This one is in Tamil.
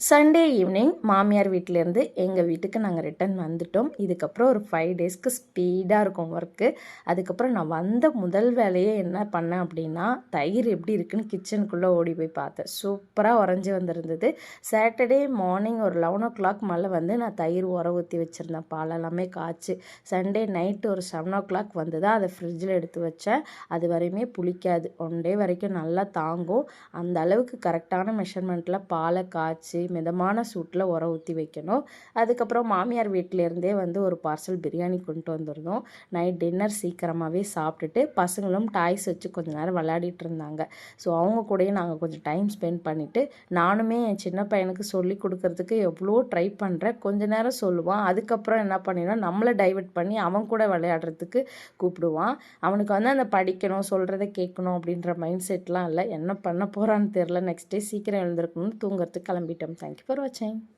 சண்டே ஈவினிங் மாமியார் வீட்டிலேருந்து எங்கள் வீட்டுக்கு நாங்கள் ரிட்டன் வந்துட்டோம். இதுக்கப்புறம் ஒரு 5 டேஸ்க்கு ஸ்பீடாக இருக்கும் ஒர்க்கு. அதுக்கப்புறம் நான் வந்த முதல் வேலையே என்ன பண்ணேன் அப்படின்னா, தயிர் எப்படி இருக்குன்னு கிச்சனுக்குள்ளே ஓடி போய் பார்த்தேன். சூப்பராக உறைஞ்சி வந்திருந்தது. சாட்டர்டே மார்னிங் ஒரு 11 மேலே வந்து நான் தயிர் ஊற்றி வச்சுருந்தேன், பால் எல்லாமே காய்ச்சி. சண்டே நைட்டு ஒரு 7 வந்து தான் அதை ஃப்ரிட்ஜில் எடுத்து வச்சேன். அது வரையுமே புளிக்காது, 1 டே வரைக்கும் நல்லா தாங்கும். அந்த அளவுக்கு கரெக்டான மெஷர்மெண்ட்டில் பாலை காய்ச்சி மிதமான சூட்டில் ஊற்றி வைக்கணும். அதுக்கப்புறம் மாமியார் வீட்டிலேருந்தே வந்து ஒரு பார்சல் பிரியாணி கொண்டு வந்திருந்தோம். நைட் டின்னர் சீக்கிரமாகவே சாப்பிட்டுட்டு பசங்களும் டாய்ஸ் வச்சு கொஞ்சம் நேரம் விளையாடிட்டு இருந்தாங்க. ஸோ அவங்க கூடயே நாங்கள் கொஞ்சம் டைம் ஸ்பெண்ட் பண்ணிவிட்டு, நானுமே என் சின்ன பையனுக்கு சொல்லி கொடுக்கறதுக்கு எவ்வளோ ட்ரை பண்ணுறேன். கொஞ்ச நேரம் சொல்லுவான், அதுக்கப்புறம் என்ன பண்ணிடுவான், நம்மளை டைவர்ட் பண்ணி அவன் கூட விளையாடுறதுக்கு கூப்பிடுவான். அவனுக்கு வந்து அந்த படிக்கணும், சொல்கிறத கேட்கணும் அப்படின்ற மைண்ட் செட்லாம் இல்லை. என்ன பண்ண போகிறான்னு தெரில. நெக்ஸ்ட் டே சீக்கிரம் எழுந்திருக்கணும்னு தூங்குறதுக்கு கிளம்பிட்டோம். Thank you for watching.